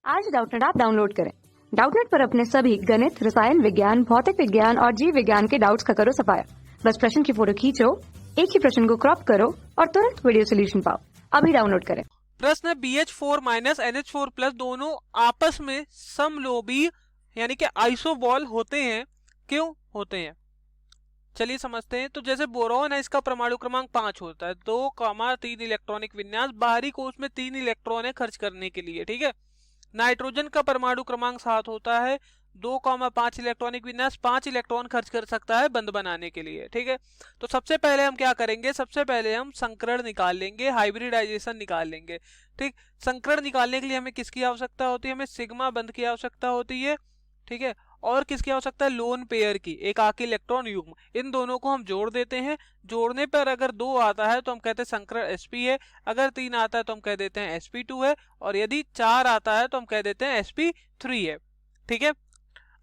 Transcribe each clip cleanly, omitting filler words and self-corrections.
आज Doubtnut app download करें। Doubtnut पर अपने सभी गणित, रसायन विज्ञान, भौतिक विज्ञान और जीव विज्ञान के डाउट्स का करो सफाया। बस प्रश्न की फोटो खींचो, एक ही प्रश्न को क्रॉप करो और तुरंत वीडियो सोल्यूशन पाओ। अभी डाउनलोड करें। प्रश्न BH4 माइनस NH4 प्लस दोनों आपस में समलोबी यानी कि आइसोबॉल होते हैं। क्यों होते हैं चलिए समझते हैं। तो जैसे बोरॉन है, इसका परमाणु क्रमांक 5 होता है, 2,3 इलेक्ट्रॉनिक विन्यास, बाहरी कोश में 3 इलेक्ट्रॉन है खर्च करने के लिए। ठीक है। नाइट्रोजन का परमाणु क्रमांक 7 होता है, 2,5 इलेक्ट्रॉनिक विन्यास, 5 इलेक्ट्रॉन खर्च कर सकता है बंध बनाने के लिए। ठीक है। तो सबसे पहले हम क्या करेंगे, सबसे पहले हम संकरण निकाल लेंगे, हाइब्रिडाइजेशन निकाल लेंगे। ठीक। संकरण निकालने के लिए हमें किसकी आवश्यकता होती है, हमें सिग्मा बंध की आवश्यकता होती है। ठीक है। और किसकी आवश्यकता है, लोन पेयर की, एकाकी इलेक्ट्रॉन युग्म। इन दोनों को हम जोड़ देते हैं। जोड़ने पर अगर 2 आता है तो हम कहते हैं संकरण sp है, अगर 3 आता है तो हम कह देते हैं sp2 है, और यदि 4 आता है तो हम कह देते हैं sp3 है। ठीक है।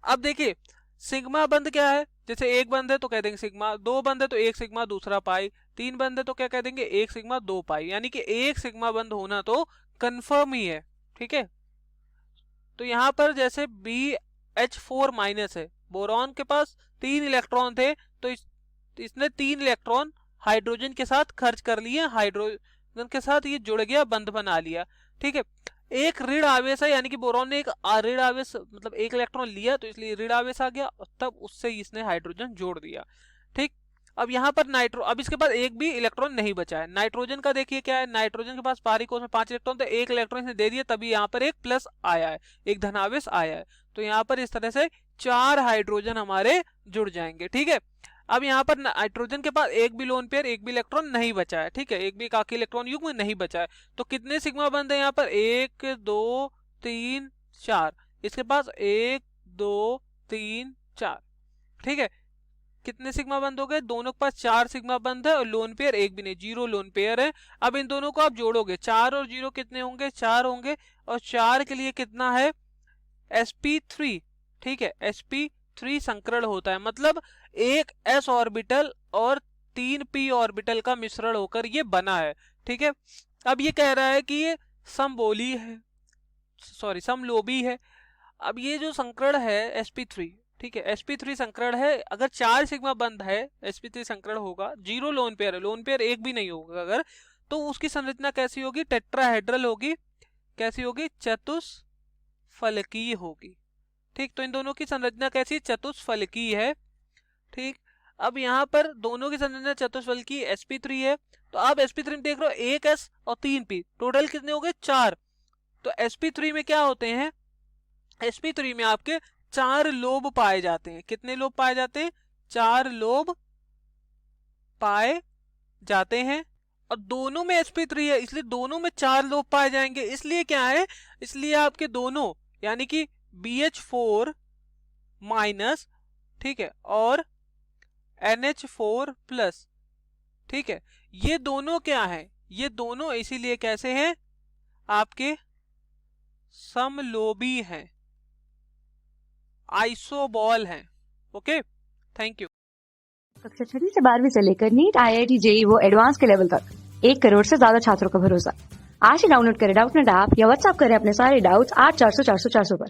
अब देखिए सिग्मा बंध क्या है, जैसे एक बंध है तो कह देंगे सिग्मा, 2 बंध है तो 1 सिग्मा दूसरा पाई, 3 बंध है तो क्या कह देंगे 1 सिग्मा 2 पाई, यानी कि 1 सिग्मा बंध होना तो कंफर्म ही है। ठीक है। तो यहां पर जैसे BH4 माइनस है, बोरॉन के पास 3 इलेक्ट्रॉन थे तो इसने 3 इलेक्ट्रॉन हाइड्रोजन के साथ खर्च कर लिए, हाइड्रोजन के साथ ये जुड़ गया, बंध बना लिया। ठीक है। एक ऋण आवेश है, यानी कि बोरॉन ने एक ऋण आवेश मतलब 1 इलेक्ट्रॉन लिया तो इसलिए ऋण आवेश आ गया, और तब उससे इसने हाइड्रोजन जोड़ दिया। ठीक। अब यहाँ पर अब इसके पास एक भी इलेक्ट्रॉन नहीं बचा है। नाइट्रोजन का देखिए क्या है, नाइट्रोजन के पास बाहरी कोश में 5 इलेक्ट्रॉन थे, 1 इलेक्ट्रॉन इसने दे दिया, तभी यहाँ पर एक प्लस आया है, एक धनावेश आया है। तो यहाँ पर इस तरह से 4 हाइड्रोजन हमारे जुड़ जाएंगे। ठीक है। अब यहाँ पर नाइट्रोजन के पास एक भी लोन पेयर, एक भी इलेक्ट्रॉन नहीं बचा है। ठीक है। एक भी एकाकी इलेक्ट्रॉन युग्म नहीं बचा है। तो कितने सिग्मा बंध है यहाँ पर, 1 2 3 4, इसके पास 1 2 3 4। ठीक है। कितने सिग्मा बंध हो गए, दोनों के पास 4 सिग्मा बंध है, और लोन पेयर एक भी नहीं, 0 लोन पेयर है। अब इन दोनों को आप जोड़ोगे, 4 और 0 कितने होंगे, 4 होंगे, और 4 के लिए कितना है, sp3। ठीक है। sp3 संकरण होता है, मतलब एक s ऑर्बिटल और 3 p ऑर्बिटल का मिश्रण होकर ये बना है। ठीक है। अब ये कह रहा है कि ये समलोबी है, समलोबी है। अब ये जो संकरण है sp3, ठीक है, sp3 संकरण है, अगर 4 सिग्मा बंध है sp3 संकरण होगा, 0 लोन पेयर है, लोन पेयर एक भी नहीं होगा अगर, तो उसकी संरचना कैसी होगी, टेट्राहेड्रल होगी। कैसी होगी, चतुष्फलकीय होगी। ठीक। तो इन दोनों की संरचना कैसी, चतुष्फलकीय है। ठीक। अब यहाँ पर दोनों की संरचना चतुष्फलकीय sp3 है, तो आप sp3 में देख रहे हो 1 s और 3 p, टोटल कितने हो गए 4। तो sp3 में क्या होते हैं, sp3 में आपके 4 लोब पाए जाते हैं। कितने लोब पाए जाते हैं, 4 लोब पाए जाते हैं, और दोनों में sp3 है, इसलिए दोनों में 4 लोब पाए जाएंगे। इसलिए क्या है, इसलिए आपके दोनों यानी कि BH4 माइनस, ठीक है, और NH4 प्लस, ठीक है, ये दोनों क्या है, ये दोनों इसीलिए कैसे हैं, आपके समलोबी हैं, आइसोबॉल हैं। Okay, thank you. कक्षा 6 से 12वीं से लेकर नीट, IIT, JEE वो एडवांस के लेवल तक 1 करोड़ से ज्यादा छात्रों का भरोसा। आज ही डाउनलोड करें डाउटनेट ऐप या व्हाट्सएप करें अपने सारे डाउट्स 8400 400 400 पर।